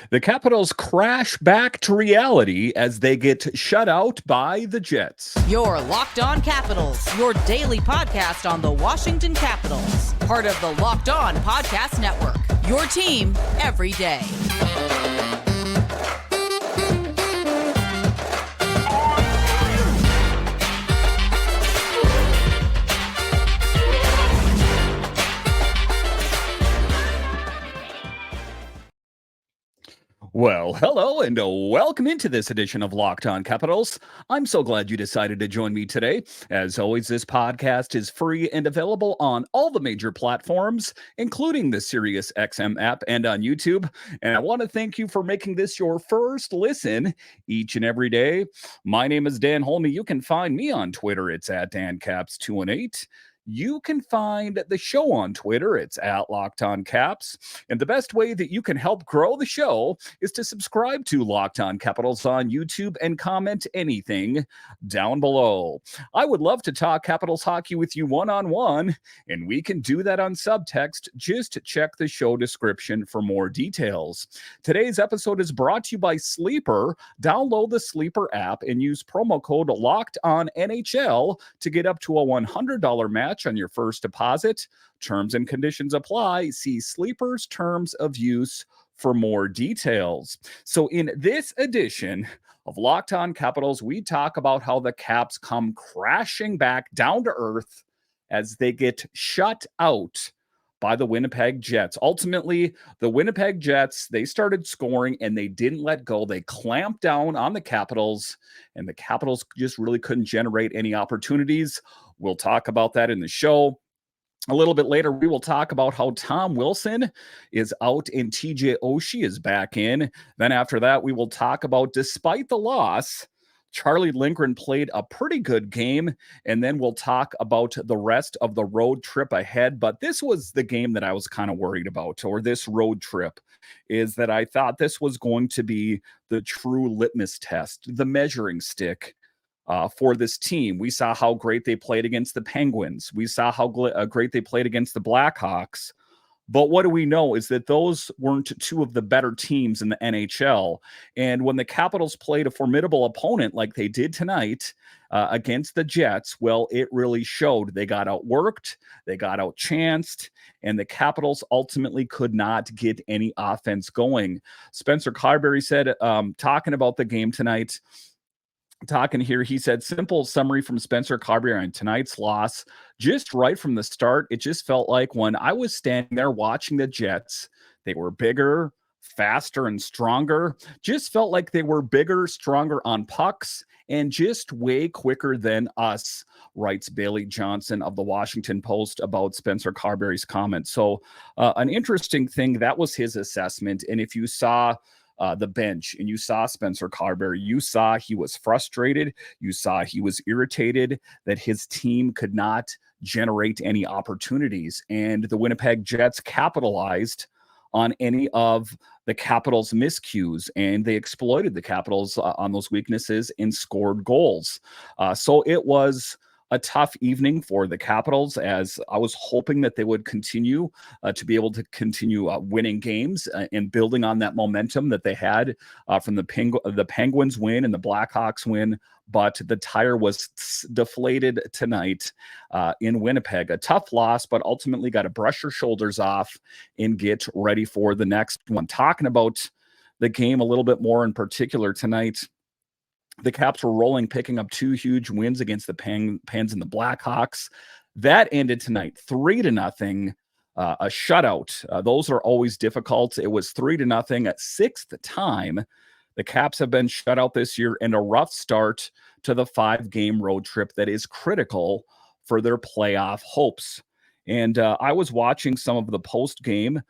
The Capitals crash back to reality as they get shut out by the Jets. Your Locked On Capitals, your daily podcast on the Washington Capitals. Part of the Locked On Podcast Network. Your team every day. Well, hello and welcome into this edition of Locked On Capitals. I'm so glad you decided to join me today. As always, this podcast is free and available on all the major platforms, including the SiriusXM app and on YouTube. And I want to thank you for making this your first listen each and every day. My name is Dan Holme. You can find me on Twitter. It's at DanCaps218. You can find the show on Twitter. It's at Locked On Caps. And the best way that you can help grow the show is to subscribe to Locked On Capitals on YouTube and comment anything down below. I would love to talk Capitals hockey with you one-on-one, and we can do that on subtext. Just check the show description for more details. Today's episode is brought to you by Sleeper. Download the Sleeper app and use promo code LOCKEDONNHL to get up to a $100 match on your first deposit. Terms and conditions apply. See Sleeper's terms of use for more details. So in this edition of Locked On Capitals, we talk about how the Caps come crashing back down to earth as they get shut out by the Winnipeg Jets. Ultimately, the Winnipeg Jets, they started scoring and they didn't let go. They clamped down on the Capitals, and the Capitals just really couldn't generate any opportunities. We'll talk about that in the show. A little bit later, we will talk about how Tom Wilson is out and TJ Oshie is back in. Then after that, we will talk about, despite the loss, Charlie Lindgren played a pretty good game, and then we'll talk about the rest of the road trip ahead. But this was the game that I was kind of worried about, or this road trip, is that I thought this was going to be the true litmus test, the measuring stick for this team. We saw how great they played against the Penguins. We saw how great they played against the Blackhawks. But what do we know is that those weren't two of the better teams in the NHL. And when the Capitals played a formidable opponent like they did tonight against the Jets, well, it really showed. They got outworked, they got outchanced, and the Capitals ultimately could not get any offense going. Spencer Carberry said, talking about the game tonight, he said, simple summary from Spencer Carberry on tonight's loss. Just right from the start, it just felt like when I was standing there watching the Jets, they were bigger, faster, and stronger. Just felt like they were bigger, stronger on pucks, and just way quicker than us, writes Bailey Johnson of the Washington Post about Spencer Carberry's comments. So an interesting thing, that was his assessment. And if you saw the bench and you saw Spencer Carberry, you saw he was frustrated. You saw he was irritated that his team could not generate any opportunities. And the Winnipeg Jets capitalized on any of the Capitals' miscues, and they exploited the Capitals on those weaknesses and scored goals. So it was a tough evening for the Capitals, as I was hoping that they would continue to be able to continue winning games and building on that momentum that they had from the Penguins win and the Blackhawks win. But the tire was deflated tonight in Winnipeg. A tough loss, but ultimately got to brush your shoulders off and get ready for the next one. Talking about the game a little bit more in particular tonight, the Caps were rolling, picking up two huge wins against the Pens and the Blackhawks. That ended tonight 3-0, a shutout. Those are always difficult. It was 3-0 at sixth time. The Caps have been shut out this year, and a rough start to the 5-game road trip that is critical for their playoff hopes. And I was watching some of the post game,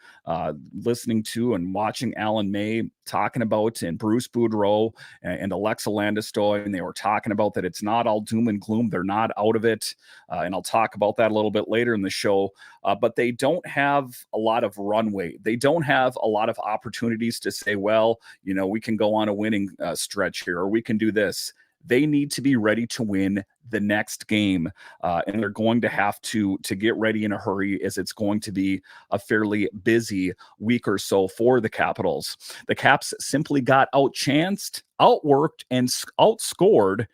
listening to and watching Alan May talking about, and Bruce Boudreau and Alexa Landestoy, and they were talking about that it's not all doom and gloom. They're not out of it. And I'll talk about that a little bit later in the show. But they don't have a lot of runway. They don't have a lot of opportunities to say, well, you know, we can go on a winning stretch here, or we can do this. They need to be ready to win the next game, and they're going to have to get ready in a hurry, as it's going to be a fairly busy week or so for the Capitals. The Caps simply got outchanced, outworked, and outscored,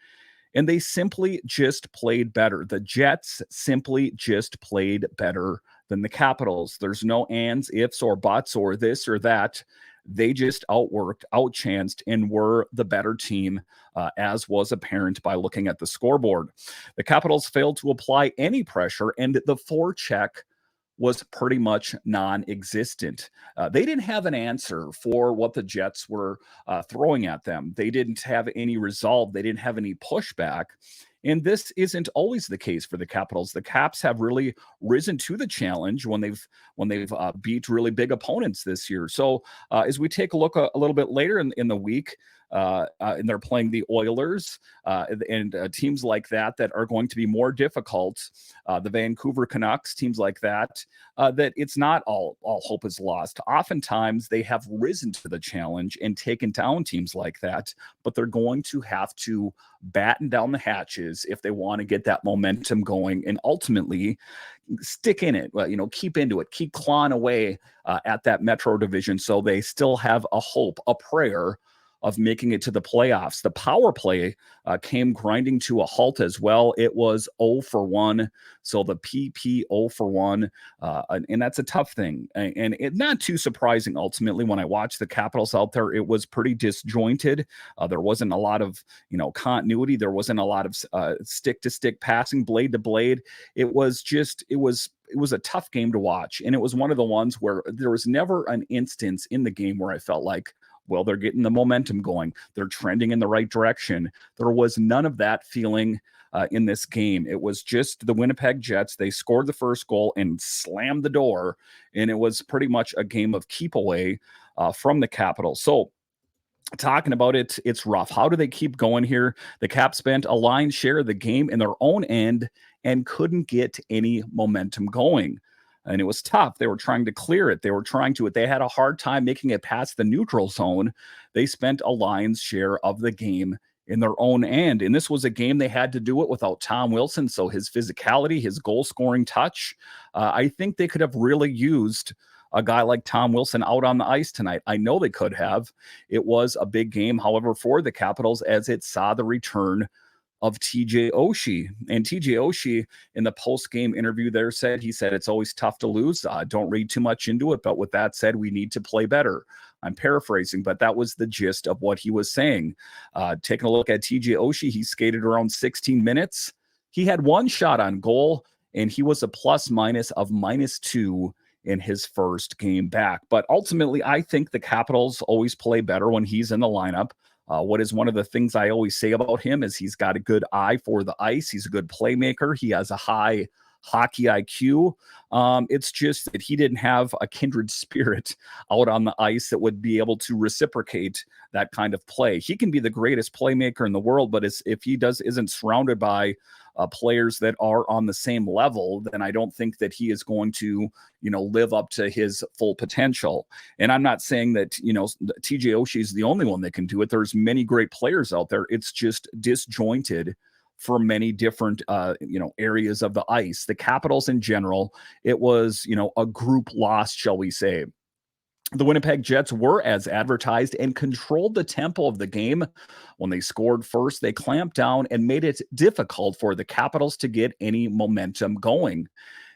and they simply just played better. The Jets simply just played better than the Capitals. There's no ands, ifs, or buts, or this or that. They just outworked, outchanced, and were the better team, as was apparent by looking at the scoreboard. The Capitals failed to apply any pressure, and the forecheck was pretty much non-existent. They didn't have an answer for what the Jets were throwing at them. They didn't have any resolve. They didn't have any pushback. And this isn't always the case for the Capitals. The Caps have really risen to the challenge when they've beat really big opponents this year. So as we take a look a little bit later in the week, and they're playing the Oilers and teams like that are going to be more difficult. The Vancouver Canucks, teams like that it's not all hope is lost. Oftentimes they have risen to the challenge and taken down teams like that, but they're going to have to batten down the hatches if they want to get that momentum going and ultimately stick in it. Keep into it, keep clawing away at that Metro division, so they still have a hope, a prayer of making it to the playoffs. The power play came grinding to a halt as well. It was 0 for 1. So the PP 0 for 1. And that's a tough thing. And it not too surprising, ultimately, when I watched the Capitals out there. It was pretty disjointed. There wasn't a lot of, continuity. There wasn't a lot of stick-to-stick passing, blade-to-blade. It was a tough game to watch. And it was one of the ones where there was never an instance in the game where I felt like, well, they're getting the momentum going, they're trending in the right direction. There was none of that feeling in this game. It was just the Winnipeg Jets. They scored the first goal and slammed the door, and it was pretty much a game of keep away from the Capitals. So talking about it, it's rough. How do they keep going here? The Caps spent a lion's share of the game in their own end and couldn't get any momentum going. And it was tough. They were trying to clear it. They had a hard time making it past the neutral zone. They spent a lion's share of the game in their own end. And this was a game they had to do it without Tom Wilson. So his physicality, his goal scoring touch, I think they could have really used a guy like Tom Wilson out on the ice tonight. I know they could have. It was a big game, however, for the Capitals, as it saw the return of TJ Oshie. And TJ Oshie, in the post-game interview there, said it's always tough to lose. Don't read too much into it. But with that said, we need to play better. I'm paraphrasing, but that was the gist of what he was saying. Taking a look at TJ Oshie, he skated around 16 minutes. He had one shot on goal, and he was a plus-minus of -2 in his first game back. But ultimately, I think the Capitals always play better when he's in the lineup. What is one of the things I always say about him is he's got a good eye for the ice. He's a good playmaker. He has a high hockey IQ. It's just that he didn't have a kindred spirit out on the ice that would be able to reciprocate that kind of play. He can be the greatest playmaker in the world, but if he isn't surrounded by players that are on the same level, then I don't think that he is going to, live up to his full potential. And I'm not saying that, TJ Oshie is the only one that can do it. There's many great players out there. It's just disjointed for many different, areas of the ice. The Capitals in general, it was, a group loss, shall we say. The Winnipeg Jets were as advertised and controlled the tempo of the game. When they scored first, they clamped down and made it difficult for the Capitals to get any momentum going.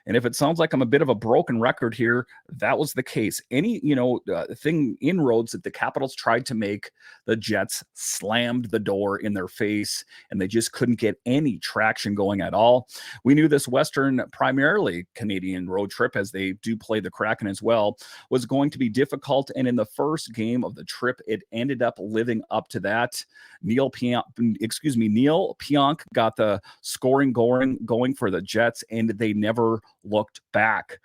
And if it sounds like I'm a bit of a broken record here, that was the case. Any, inroads that the Capitals tried to make, the Jets slammed the door in their face, and they just couldn't get any traction going at all. We knew this Western, primarily Canadian road trip, as they do play the Kraken as well, was going to be difficult. And in the first game of the trip, it ended up living up to that. Neil Pionk got the scoring going for the Jets, and they never looked back.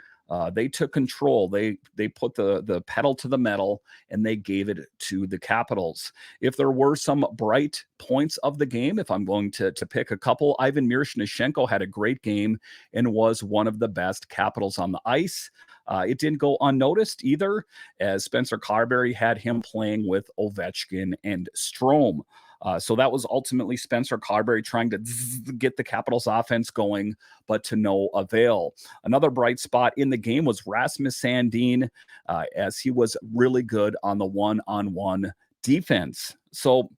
They took control. They put the pedal to the metal, and they gave it to the Capitals. If there were some bright points of the game, if I'm going to pick a couple, Ivan Miroshnichenko had a great game and was one of the best Capitals on the ice. It didn't go unnoticed either, as Spencer Carberry had him playing with Ovechkin and Strome. So that was ultimately Spencer Carberry trying to get the Capitals offense going, but to no avail. Another bright spot in the game was Rasmus Sandin, as he was really good on the one-on-one defense. So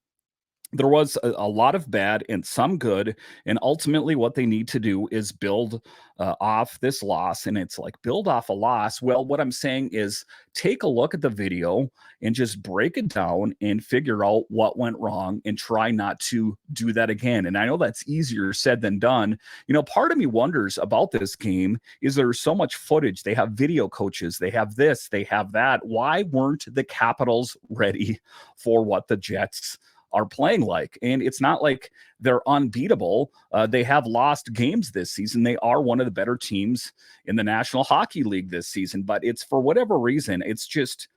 there was a lot of bad and some good. And ultimately, what they need to do is build off this loss. And it's like, build off a loss. Well, what I'm saying is take a look at the video and just break it down and figure out what went wrong and try not to do that again. And I know that's easier said than done. Part of me wonders about this game is there's so much footage. They have video coaches, they have this, they have that. Why weren't the Capitals ready for what the Jets are playing like? And it's not like they're unbeatable. They have lost games this season. They are one of the better teams in the National Hockey League this season, but it's for whatever reason, it's just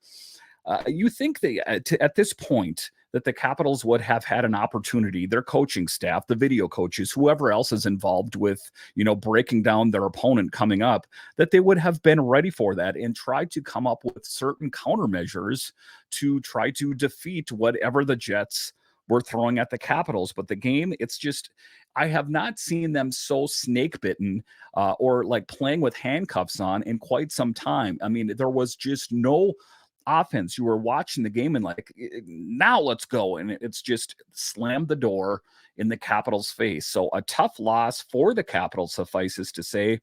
you think they at this point that the Capitals would have had an opportunity, their coaching staff, the video coaches, whoever else is involved with, breaking down their opponent coming up, that they would have been ready for that and tried to come up with certain countermeasures to try to defeat whatever the Jets were throwing at the Capitals. But the game, it's just, I have not seen them so snake bitten or like playing with handcuffs on in quite some time. I mean, there was just no offense. You were watching the game and like, now let's go. And it's just slammed the door in the Capitals' face. So a tough loss for the Capitals, suffices to say.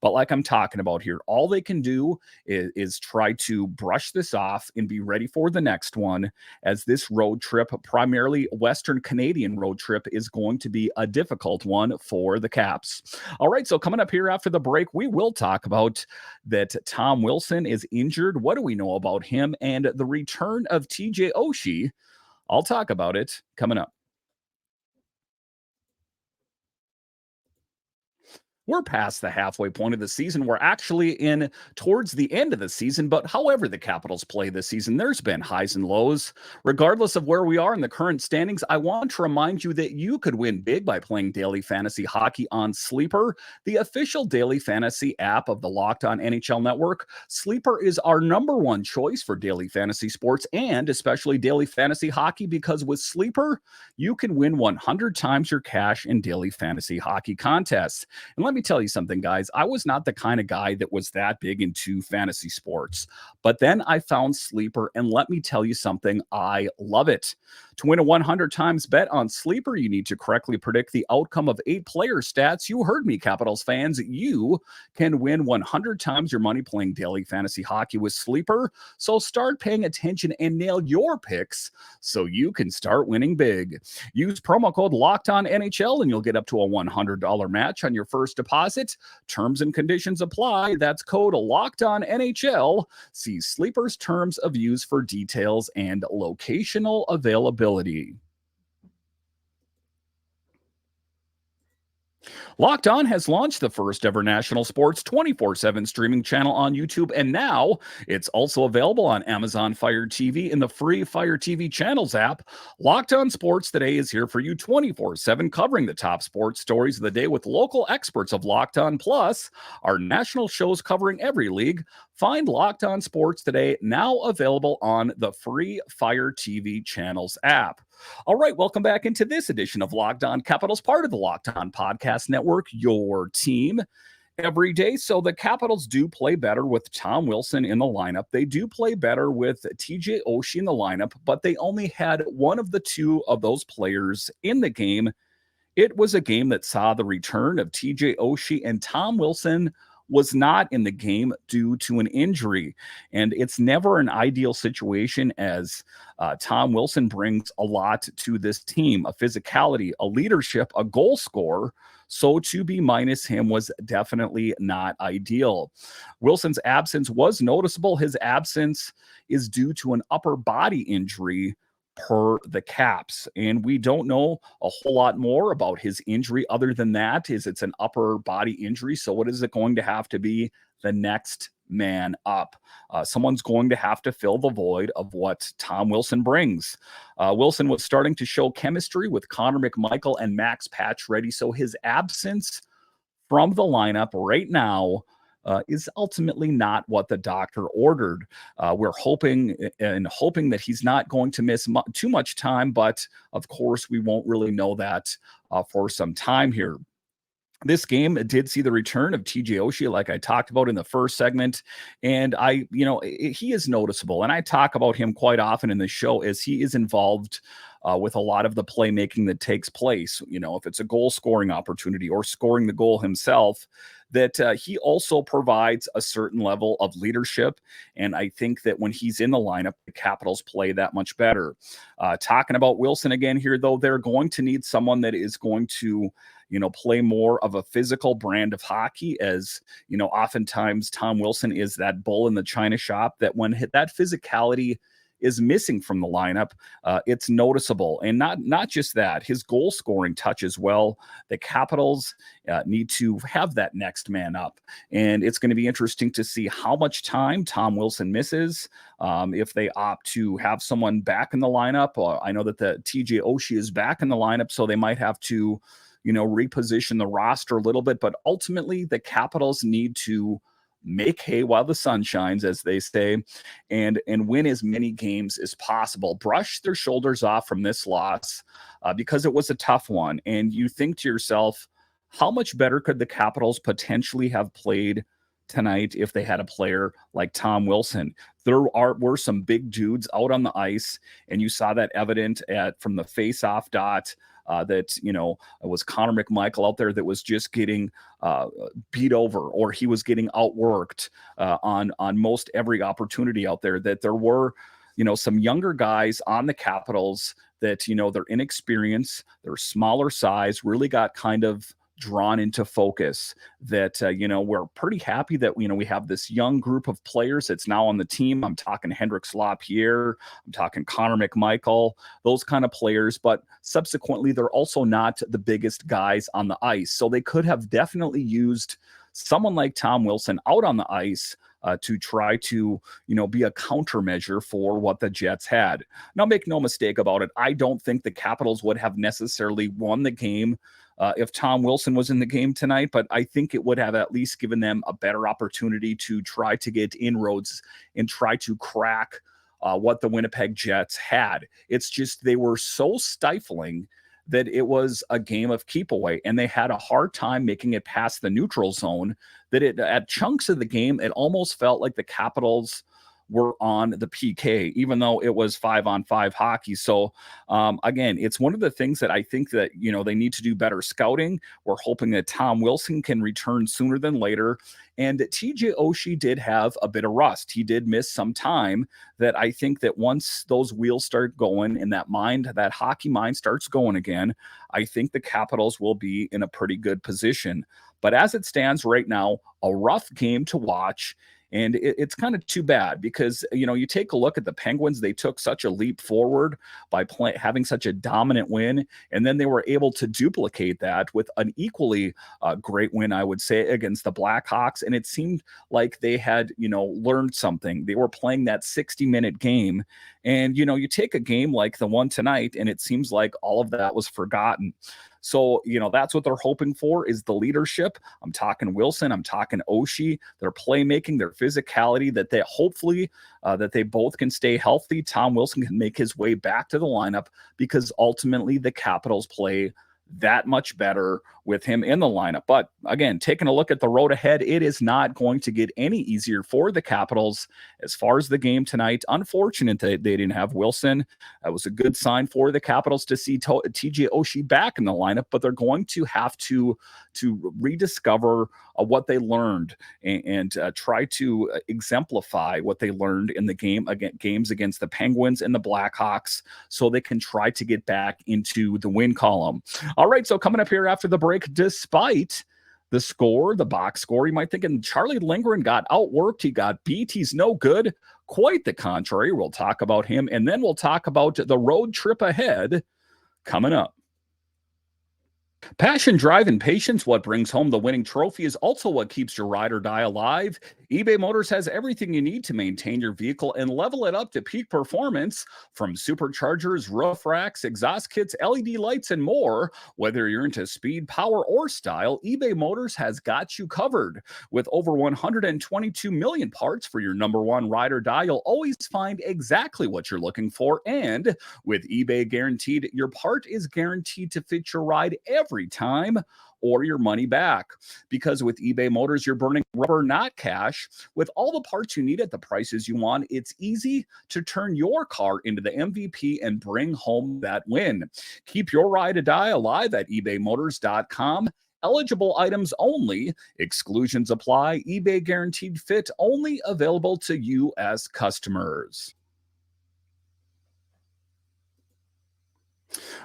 But like I'm talking about here, all they can do is try to brush this off and be ready for the next one, as this road trip, primarily Western Canadian road trip, is going to be a difficult one for the Caps. All right, so coming up here after the break, we will talk about that Tom Wilson is injured. What do we know about him? And the return of TJ Oshie. I'll talk about it coming up. We're past the halfway point of the season. We're actually in towards the end of the season, but however the Capitals play this season, there's been highs and lows. Regardless of where we are in the current standings, I want to remind you that you could win big by playing daily fantasy hockey on Sleeper, the official daily fantasy app of the Locked On NHL Network. Sleeper is our #1 choice for daily fantasy sports and especially daily fantasy hockey, because with Sleeper, you can win 100 times your cash in daily fantasy hockey contests. And let me tell you something, guys. I was not the kind of guy that was that big into fantasy sports, but then I found Sleeper, and let me tell you something, I love it. To win a 100 times bet on Sleeper, you need to correctly predict the outcome of 8 player stats. You heard me, Capitals fans. You can win 100 times your money playing daily fantasy hockey with Sleeper. So start paying attention and nail your picks so you can start winning big. Use promo code LOCKEDONNHL and you'll get up to a $100 match on your first deposit. Terms and conditions apply. That's code LOCKEDONNHL. See Sleeper's terms of use for details and locational availability. Locked On has launched the first ever national sports 24/7 streaming channel on YouTube, and now it's also available on Amazon Fire TV in the free Fire TV Channels app. Locked On Sports Today is here for you 24/7, covering the top sports stories of the day with local experts of Locked On, plus our national shows covering every league. Find Locked On Sports Today, now available on the free Fire TV Channels app. All right, welcome back into this edition of Locked On Capitals, part of the Locked On Podcast Network, your team every day. So the Capitals do play better with Tom Wilson in the lineup. They do play better with TJ Oshie in the lineup, but they only had one of the two of those players in the game. It was a game that saw the return of TJ Oshie, and Tom Wilson was not in the game due to an injury. And it's never an ideal situation, as Tom Wilson brings a lot to this team, a physicality, a leadership, a goal scorer. So to be minus him was definitely not ideal. Wilson's absence was noticeable. His absence is due to an upper body injury per the Caps. And we don't know a whole lot more about his injury other than that is it's an upper body injury. So what is it going to have to be? The next man up. Someone's going to have to fill the void of what Tom Wilson brings. Wilson was starting to show chemistry with Connor McMichael and Max Pacioretty. So his absence from the lineup right now is ultimately not what the doctor ordered. We're hoping that he's not going to miss too much time, but of course, we won't really know that for some time here. This game did see the return of TJ Oshie, like I talked about in the first segment. And he is noticeable. And I talk about him quite often in the show as he is involved with a lot of the playmaking that takes place. If it's a goal scoring opportunity or scoring the goal himself, that he also provides a certain level of leadership. And I think that when he's in the lineup, the Capitals play that much better. Talking about Wilson again here, though, they're going to need someone that is going to play more of a physical brand of hockey, as oftentimes Tom Wilson is that bull in the china shop that when that physicality is missing from the lineup, it's noticeable. And not just that, his goal scoring touch as well. The Capitals need to have that next man up. And it's going to be interesting to see how much time Tom Wilson misses, if they opt to have someone back in the lineup. I know that the TJ Oshie is back in the lineup, so they might have to reposition the roster a little bit, but ultimately the Capitals need to make hay while the sun shines, as they say, and win as many games as possible. Brush their shoulders off from this loss because it was a tough one. And you think to yourself, how much better could the Capitals potentially have played tonight if they had a player like Tom Wilson? There were some big dudes out on the ice, and you saw that evident from the face-off dot. That it was Connor McMichael out there that was just getting beat over, or he was getting outworked on most every opportunity out there. That there were some younger guys on the Capitals that their inexperience, their smaller size, really got kind of drawn into focus. That we're pretty happy that we have this young group of players that's now on the team. I'm talking Hendrix Lapierre, I'm talking Connor McMichael, those kind of players, but subsequently they're also not the biggest guys on the ice. So they could have definitely used someone like Tom Wilson out on the ice to try to, be a countermeasure for what the Jets had. Now, make no mistake about it, I don't think the Capitals would have necessarily won the game if Tom Wilson was in the game tonight, but I think it would have at least given them a better opportunity to try to get inroads and try to crack what the Winnipeg Jets had. It's just they were so stifling that it was a game of keep away, and they had a hard time making it past the neutral zone. That at chunks of the game, it almost felt like the Capitals were on the PK, even though it was 5-on-5 hockey. So again, it's one of the things that I think that, they need to do better scouting. We're hoping that Tom Wilson can return sooner than later. And TJ Oshie did have a bit of rust. He did miss some time. That I think that once those wheels start going and that hockey mind starts going again, I think the Capitals will be in a pretty good position. But as it stands right now, a rough game to watch. And it's kind of too bad because, you take a look at the Penguins, they took such a leap forward by having such a dominant win. And then they were able to duplicate that with an equally great win, I would say, against the Blackhawks. And it seemed like they had, learned something. They were playing that 60-minute game. And, you take a game like the one tonight, and it seems like all of that was forgotten. So, that's what they're hoping for is the leadership. I'm talking Wilson, I'm talking Oshie, their playmaking, their physicality, that they hopefully that they both can stay healthy. Tom Wilson can make his way back to the lineup because ultimately the Capitals play that much better with him in the lineup. But again, taking a look at the road ahead, it is not going to get any easier for the Capitals as far as the game tonight. Unfortunate that they didn't have Wilson. That was a good sign for the Capitals to see TJ Oshie back in the lineup, but they're going to have to rediscover what they learned and try to exemplify what they learned in the games against the Penguins and the Blackhawks so they can try to get back into the win column. All right, so coming up here after the break, despite the score, the box score, you might think Charlie Lindgren got outworked. He got beat. He's no good. Quite the contrary. We'll talk about him, and then we'll talk about the road trip ahead coming up. Passion, drive, and patience, what brings home the winning trophy, is also what keeps your ride or die alive. eBay Motors has everything you need to maintain your vehicle and level it up to peak performance, from superchargers, roof racks, exhaust kits, LED lights, and more. Whether you're into speed, power, or style, eBay Motors has got you covered. With over 122 million parts for your number one ride or die, you'll always find exactly what you're looking for. And with eBay Guaranteed, your part is guaranteed to fit your ride every time, or your money back. Because with eBay Motors, you're burning rubber, not cash. With all the parts you need at the prices you want, it's easy to turn your car into the MVP and bring home that win. Keep your ride or die alive at ebaymotors.com. Eligible items only. Exclusions apply. eBay Guaranteed Fit only available to U.S. customers.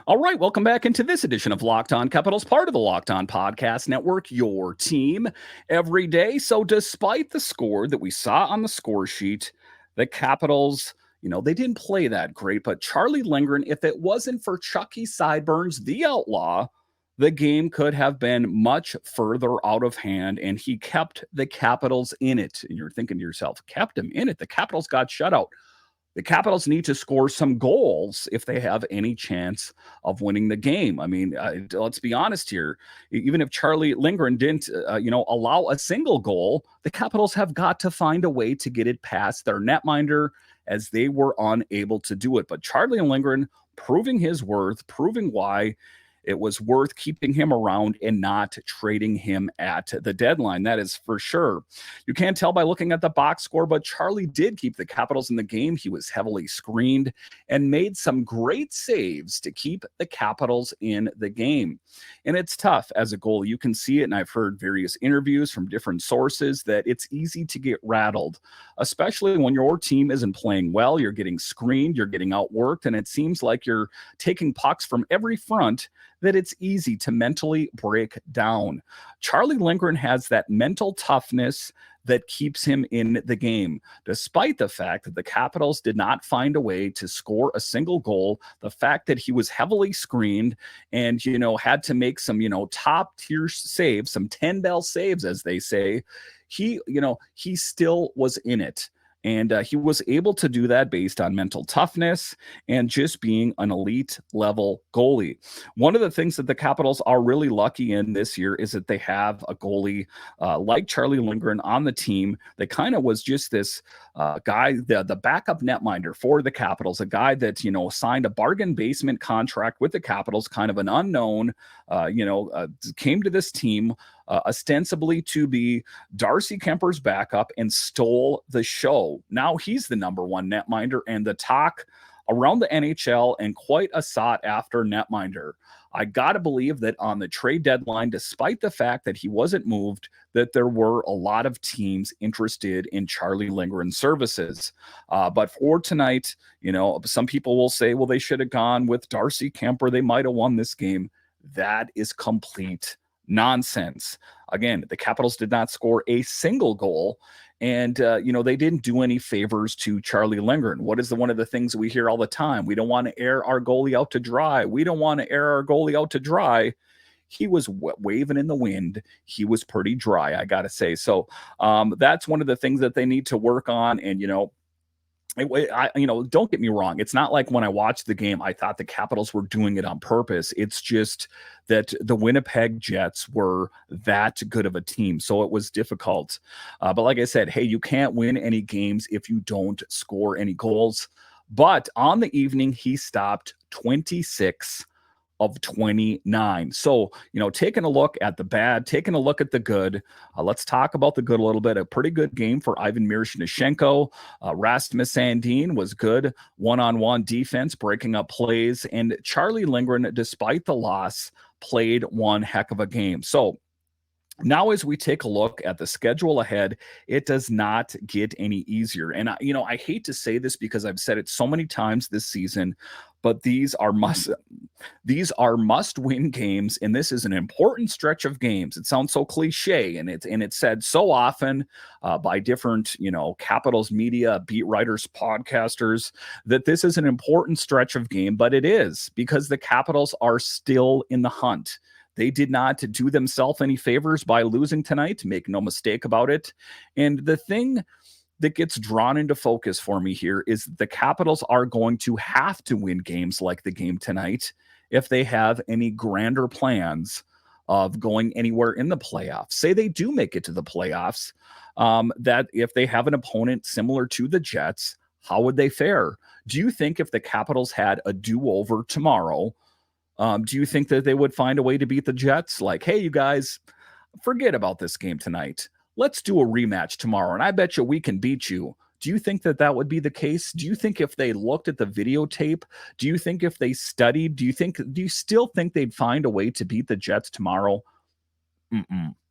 All right, welcome back into this edition of Locked On Capitals, part of the Locked On Podcast Network, your team every day. So despite the score that we saw on the score sheet, the Capitals, they didn't play that great, but Charlie Lindgren, if it wasn't for Chucky Sideburns, the outlaw, the game could have been much further out of hand, and he kept the Capitals in it. And you're thinking to yourself, kept him in it? The Capitals got shut out. The Capitals need to score some goals if they have any chance of winning the game. I mean, let's be honest here. Even if Charlie Lindgren didn't, allow a single goal, the Capitals have got to find a way to get it past their netminder, as they were unable to do it. But Charlie Lindgren proving his worth, proving why it was worth keeping him around and not trading him at the deadline. That is for sure. You can't tell by looking at the box score, but Charlie did keep the Capitals in the game. He was heavily screened and made some great saves to keep the Capitals in the game. And it's tough as a goalie. You can see it, and I've heard various interviews from different sources that it's easy to get rattled, especially when your team isn't playing well. You're getting screened, you're getting outworked, and it seems like you're taking pucks from every front, that it's easy to mentally break down. Charlie Lindgren has that mental toughness that keeps him in the game, despite the fact that the Capitals did not find a way to score a single goal. The fact that he was heavily screened and, had to make some, top tier saves, some 10-bell saves, as they say, he still was in it. And he was able to do that based on mental toughness and just being an elite level goalie. One of the things that the Capitals are really lucky in this year is that they have a goalie like Charlie Lindgren on the team that kind of was just this guy, the backup netminder for the Capitals, a guy that, signed a bargain basement contract with the Capitals, kind of an unknown, came to this team ostensibly to be Darcy Kemper's backup and stole the show. Now he's the number one netminder and the talk around the NHL and quite a sought-after netminder. I got to believe that on the trade deadline, despite the fact that he wasn't moved, that there were a lot of teams interested in Charlie Lindgren's services. But for tonight, some people will say, well, they should have gone with Darcy Kemper. They might have won this game. That is complete nonsense. Again, the Capitals did not score a single goal, and they didn't do any favors to Charlie Lindgren. What is one of the things we hear all the time? We don't want to air our goalie out to dry. We don't want to air our goalie out to dry. He was waving in the wind. He was pretty dry, I gotta say. So that's one of the things that they need to work on. And don't get me wrong. It's not like when I watched the game, I thought the Capitals were doing it on purpose. It's just that the Winnipeg Jets were that good of a team. So it was difficult. But like I said, hey, you can't win any games if you don't score any goals. But on the evening, he stopped 26 of 29. So, taking a look at the bad, taking a look at the good, let's talk about the good a little bit. A pretty good game for Ivan Miroshnichenko. Rasmus Sandin was good one-on-one defense, breaking up plays. And Charlie Lindgren, despite the loss, played one heck of a game. So, now, as we take a look at the schedule ahead, it does not get any easier. And, I hate to say this because I've said it so many times this season, but these are must-win games, and this is an important stretch of games. It sounds so cliche, and it's said so often by different, Capitals media, beat writers, podcasters, that this is an important stretch of game, but it is, because the Capitals are still in the hunt. They did not do themselves any favors by losing tonight. Make no mistake about it. And the thing that gets drawn into focus for me here is the Capitals are going to have to win games like the game tonight if they have any grander plans of going anywhere in the playoffs. Say they do make it to the playoffs, that if they have an opponent similar to the Jets, how would they fare? Do you think if the Capitals had a do-over tomorrow, do you think that they would find a way to beat the Jets? Like, hey, you guys, forget about this game tonight. Let's do a rematch tomorrow, and I bet you we can beat you. Do you think that that would be the case? Do you think if they looked at the videotape, do you think if they studied, do you still think they'd find a way to beat the Jets tomorrow?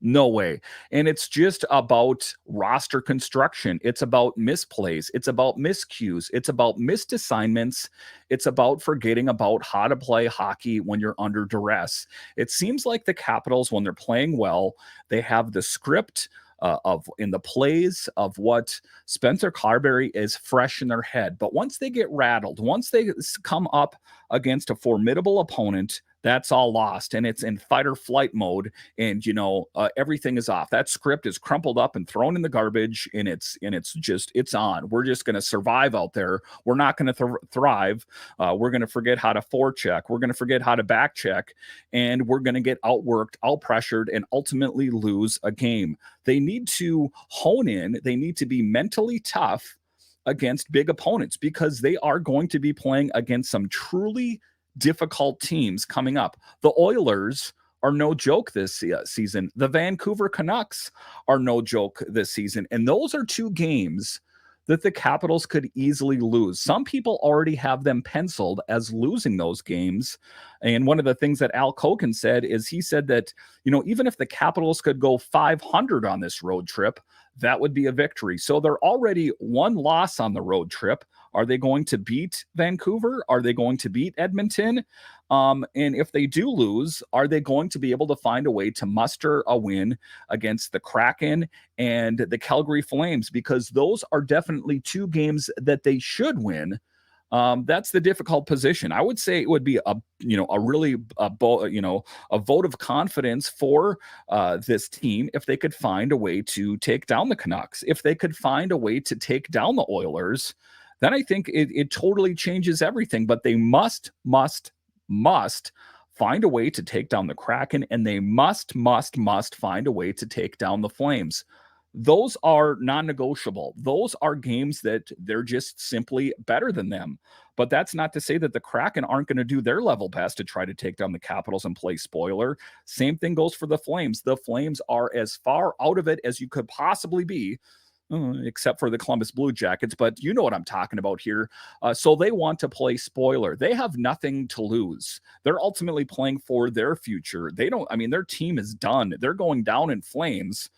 No way. And it's just about roster construction. It's about misplays. It's about miscues. It's about missed assignments. It's about forgetting about how to play hockey when you're under duress. It seems like the Capitals, when they're playing well, they have the script of in the plays of what Spencer Carberry is fresh in their head. But once they get rattled, once they come up against a formidable opponent, that's all lost, and it's in fight or flight mode, and everything is off. That script is crumpled up and thrown in the garbage, and it's on. We're just going to survive out there. We're not going to thrive. We're going to forget how to forecheck. We're going to forget how to back check, and we're going to get outworked, out pressured, and ultimately lose a game. They need to hone in. They need to be mentally tough against big opponents because they are going to be playing against some truly difficult teams coming up. The Oilers are no joke this season. The Vancouver Canucks are no joke this season. And those are two games that the Capitals could easily lose. Some people already have them penciled as losing those games. And one of the things that Al Koken said is he said that, even if the Capitals could go 500 on this road trip, that would be a victory. So they're already one loss on the road trip. Are they going to beat Vancouver? Are they going to beat Edmonton? And if they do lose, are they going to be able to find a way to muster a win against the Kraken and the Calgary Flames? Because those are definitely two games that they should win. That's the difficult position. I would say it would be a vote of confidence for this team if they could find a way to take down the Canucks, if they could find a way to take down the Oilers. Then I think it totally changes everything. But they must find a way to take down the Kraken, and they must find a way to take down the Flames. Those are non-negotiable. Those are games that they're just simply better than them. But that's not to say that the Kraken aren't going to do their level best to try to take down the Capitals and play spoiler. Same thing goes for the Flames. The Flames are as far out of it as you could possibly be, except for the Columbus Blue Jackets, but you know what I'm talking about here. So they want to play spoiler. They have nothing to lose. They're ultimately playing for their future. Their team is done. They're going down in flames.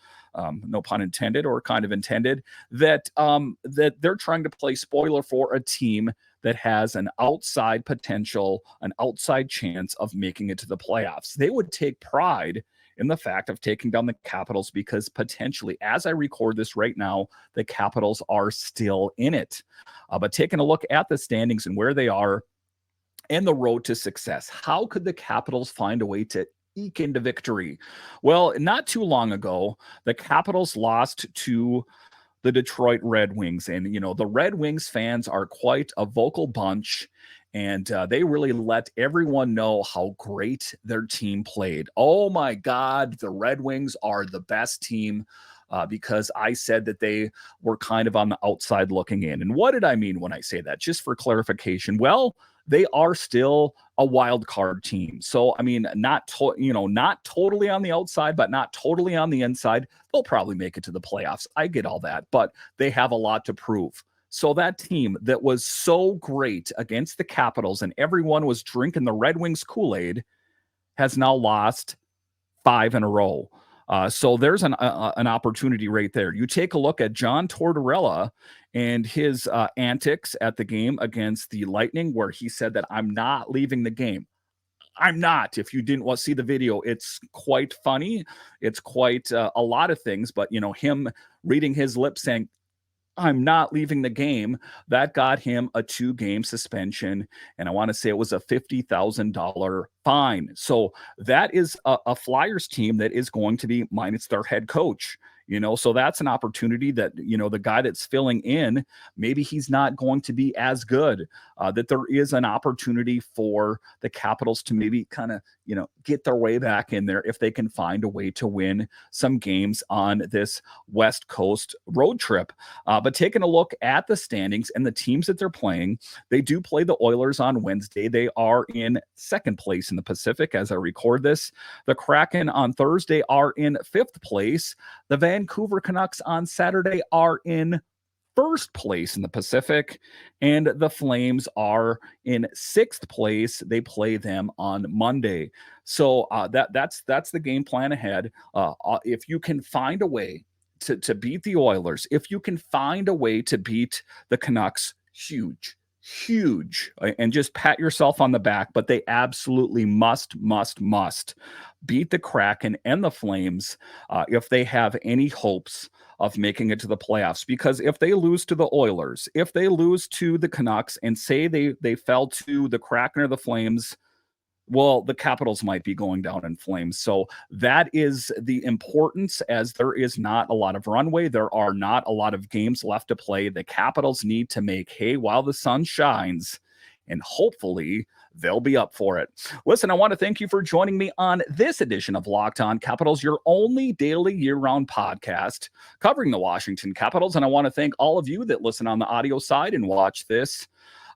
No pun intended or kind of intended, that they're trying to play spoiler for a team that has an outside potential, an outside chance of making it to the playoffs. They would take pride in the fact of taking down the Capitals because potentially, as I record this right now, the Capitals are still in it. But taking a look at the standings and where they are and the road to success, how could the Capitals find a way to eke into victory? Well, not too long ago, the Capitals lost to the Detroit Red Wings. And, the Red Wings fans are quite a vocal bunch. And they really let everyone know how great their team played. Oh, my God, the Red Wings are the best team because I said that they were kind of on the outside looking in. And what did I mean when I say that? Just for clarification, well, they are still a wild card team. So, not totally on the outside, but not totally on the inside. They'll probably make it to the playoffs. I get all that, but they have a lot to prove. So that team that was so great against the Capitals and everyone was drinking the Red Wings Kool-Aid has now lost 5 in a row. So there's an opportunity right there. You take a look at John Tortorella and his antics at the game against the Lightning, where he said that I'm not leaving the game. I'm not. If you didn't see the video, it's quite funny. It's quite a lot of things, but him reading his lips saying, I'm not leaving the game. That got him a 2-game suspension. And I want to say it was a $50,000 fine. So that is a Flyers team that is going to be minus their head coach. So that's an opportunity that, the guy that's filling in, maybe he's not going to be as good, that there is an opportunity for the Capitals to maybe kind of, get their way back in there if they can find a way to win some games on this West Coast road trip. But taking a look at the standings and the teams that they're playing, they do play the Oilers on Wednesday. They are in second place in the Pacific as I record this. The Kraken on Thursday are in fifth place. The Vancouver Canucks on Saturday are in first place in the Pacific, and the Flames are in sixth place. They play them on Monday. So that's the game plan ahead. If you can find a way to beat the Oilers, if you can find a way to beat the Canucks, huge, and just pat yourself on the back. But they absolutely must beat the Kraken and the Flames if they have any hopes of making it to the playoffs. Because if they lose to the Oilers, if they lose to the Canucks, and say they fell to the Kraken or the Flames, well, the Capitals might be going down in flames. So that is the importance, as there is not a lot of runway. There are not a lot of games left to play. The Capitals need to make hay while the sun shines, and hopefully they'll be up for it. Listen, I want to thank you for joining me on this edition of Locked On Capitals, your only daily year-round podcast covering the Washington Capitals. And I want to thank all of you that listen on the audio side and watch this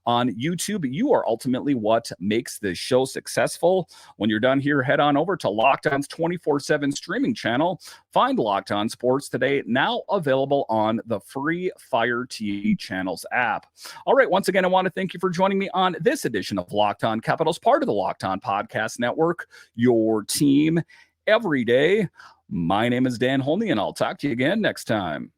on YouTube. You are ultimately what makes this show successful. When you're done here, head on over to Locked On's 24/7 streaming channel. Find Locked On Sports Today, now available on the free Fire TV channels app. All right, once again, I want to thank you for joining me on this edition of Locked On Capitals, part of the Locked On Podcast Network, your team every day. My name is Dan Holney, and I'll talk to you again next time.